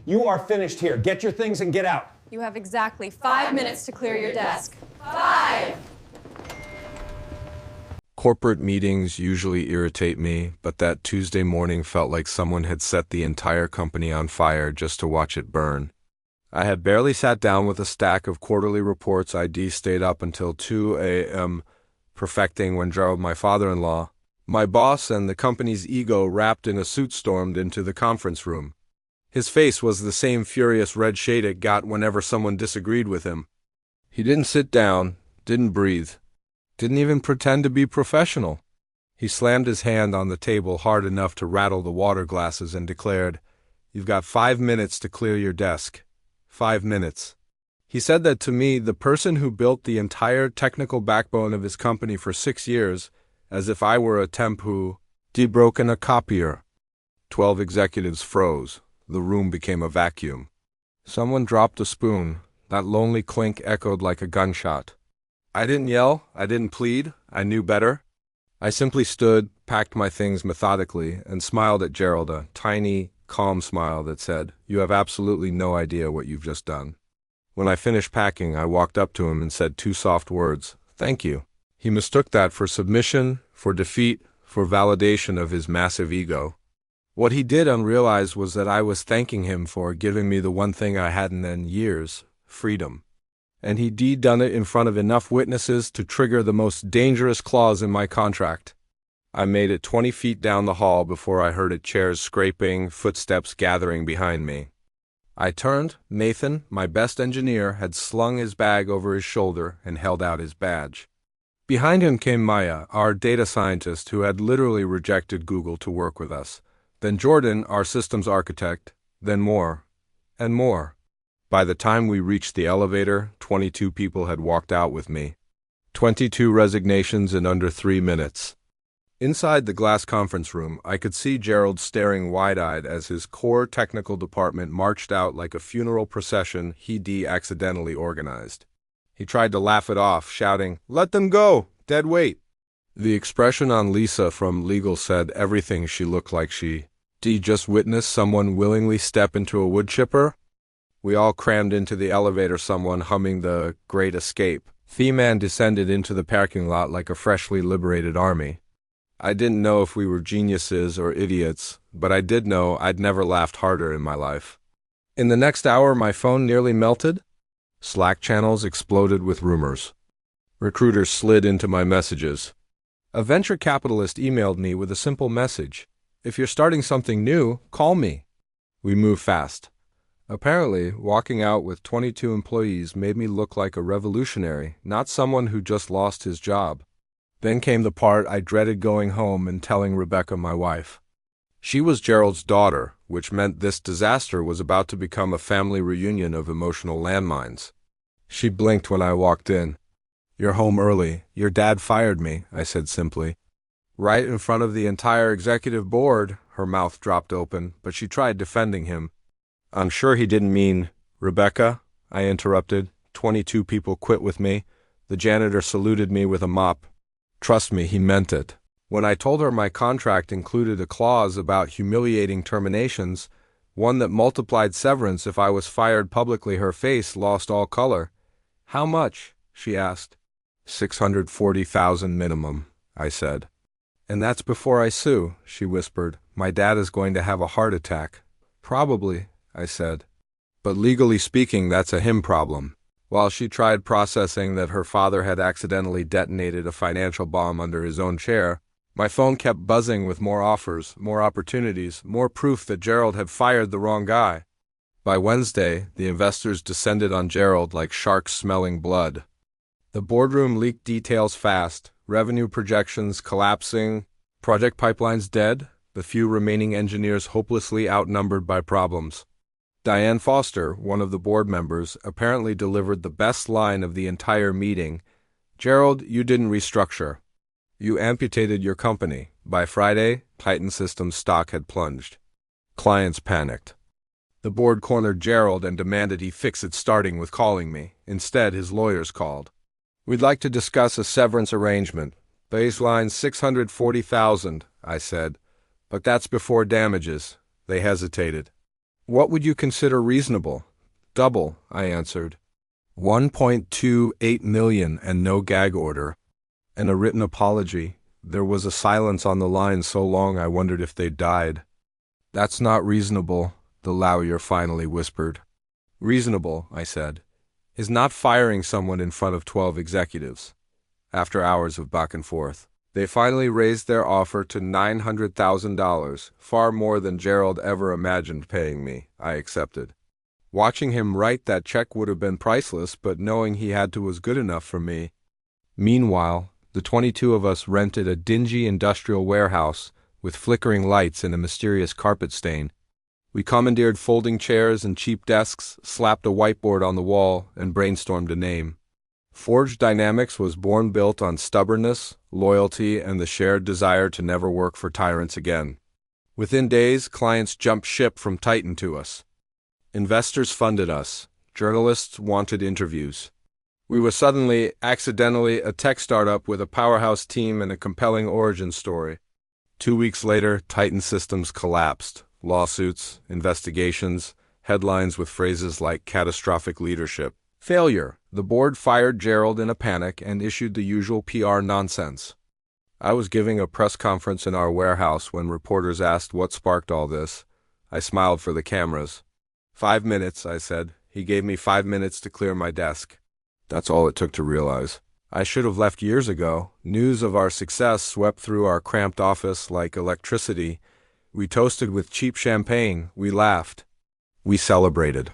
You are finished here. Get your things and get out. You have exactly 5 minutes to clear your desk. 5! Corporate meetings usually irritate me, but that Tuesday morning felt like someone had set the entire company on fire just to watch it burn. I had barely sat down with a stack of quarterly reports. ID stayed up until 2 a.m. perfecting when Gerald, my father-in-law, my boss, and the company's ego wrapped in a suit stormed into the conference room. His face was the same furious red shade it got whenever someone disagreed with him. He didn't sit down, didn't breathe, didn't even pretend to be professional. He slammed his hand on the table hard enough to rattle the water glasses and declared, "You've got 5 minutes to clear your desk. 5 minutes." He said that to me, the person who built the entire technical backbone of his company for 6 years, as if I were a temp who debroken a copier. 12 executives froze. The room became a vacuum. Someone dropped a spoon. That lonely clink echoed like a gunshot. I didn't yell. I didn't plead. I knew better. I simply stood, packed my things methodically, and smiled at Gerald, a tiny, calm smile that said, "You have absolutely no idea what you've just done." When I finished packing, I walked up to him and said 2 soft words, "Thank you." He mistook that for submission, for defeat, for validation of his massive ego. What he did unrealize was that I was thanking him for giving me the one thing I hadn't in years, freedom. And he'd done it in front of enough witnesses to trigger the most dangerous clause in my contract. I made it 20 feet down the hall before I heard chairs scraping, footsteps gathering behind me. I turned. Nathan, my best engineer, had slung his bag over his shoulder and held out his badge. Behind him came Maya, our data scientist who had literally rejected Google to work with us. Then Jordan, our systems architect, then more, and more. By the time we reached the elevator, 22 people had walked out with me. 22 resignations in under 3 minutes. Inside the glass conference room, I could see Gerald staring wide-eyed as his core technical department marched out like a funeral procession he'd accidentally organized. He tried to laugh it off, shouting, "Let them go! Dead weight!" The expression on Lisa from legal said everything. She looked like she just witnessed someone willingly step into a wood chipper. We all crammed into the elevator, someone humming the Great Escape theme, and descended into the parking lot like a freshly liberated army. I didn't know if we were geniuses or idiots, but I did know I'd never laughed harder in my life. In the next hour, my phone nearly melted. Slack channels exploded with rumors. Recruiters slid into my messages. A venture capitalist emailed me with a simple message: "If you're starting something new, call me." We moved fast. Apparently, walking out with 22 employees made me look like a revolutionary, not someone who just lost his job. Then came the part I dreaded going home and telling Rebecca, my wife. She was Gerald's daughter, which meant this disaster was about to become a family reunion of emotional landmines. She blinked when I walked in. "You're home early. Your dad fired me," I said simply. Right in front of the entire executive board, her mouth dropped open, but she tried defending him. "I'm sure he didn't mean—" "Rebecca," I interrupted. 22 people quit with me. The janitor saluted me with a mop. Trust me, he meant it. When I told her my contract included a clause about humiliating terminations, one that multiplied severance if I was fired publicly, her face lost all color. "How much?" she asked. $640,000 minimum, I said. "And that's before I sue," she whispered. "My dad is going to have a heart attack." "Probably," I said. "But legally speaking, that's a him problem." While she tried processing that her father had accidentally detonated a financial bomb under his own chair, my phone kept buzzing with more offers, more opportunities, more proof that Gerald had fired the wrong guy. By Wednesday, the investors descended on Gerald like sharks smelling blood. The boardroom leaked details fast, revenue projections collapsing, project pipelines dead, the few remaining engineers hopelessly outnumbered by problems. Diane Foster, one of the board members, apparently delivered the best line of the entire meeting. "Gerald, you didn't restructure. You amputated your company." By Friday, Titan Systems stock had plunged. Clients panicked. The board cornered Gerald and demanded he fix it, starting with calling me. Instead, his lawyers called. "We'd like to discuss a severance arrangement. Baseline $640,000, I said. "But that's before damages." They hesitated. What would you consider reasonable? Double, I answered. 1.28 million and no gag order. And a written apology. There was a silence on the line so long I wondered if they'd died. That's not reasonable, the lawyer finally whispered. Reasonable, I said, is not firing someone in front of 12 executives. After hours of back and forth, they finally raised their offer to $900,000, far more than Gerald ever imagined paying me. I accepted. Watching him write that check would have been priceless, but knowing he had to was good enough for me. Meanwhile, the 22 of us rented a dingy industrial warehouse with flickering lights and a mysterious carpet stain. We commandeered folding chairs and cheap desks, slapped a whiteboard on the wall, and brainstormed a name. Forge Dynamics was born built on stubbornness, loyalty, and the shared desire to never work for tyrants again. Within days, clients jumped ship from Titan to us. Investors funded us. Journalists wanted interviews. We were suddenly, accidentally, a tech startup with a powerhouse team and a compelling origin story. 2 weeks later, Titan Systems collapsed. Lawsuits, investigations, headlines with phrases like catastrophic leadership. Failure. The board fired Gerald in a panic and issued the usual PR nonsense. I was giving a press conference in our warehouse when reporters asked what sparked all this. I smiled for the cameras. 5 minutes, I said. He gave me 5 minutes to clear my desk. That's all it took to realize. I should have left years ago. News of our success swept through our cramped office like electricity. We toasted with cheap champagne. We laughed. We celebrated.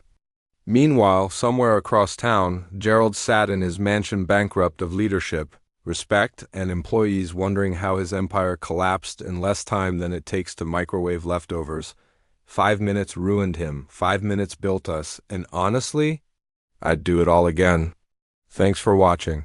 Meanwhile, somewhere across town, Gerald sat in his mansion bankrupt of leadership, respect, and employees wondering how his empire collapsed in less time than it takes to microwave leftovers. 5 minutes ruined him. 5 minutes built us. And honestly, I'd do it all again. Thanks for watching.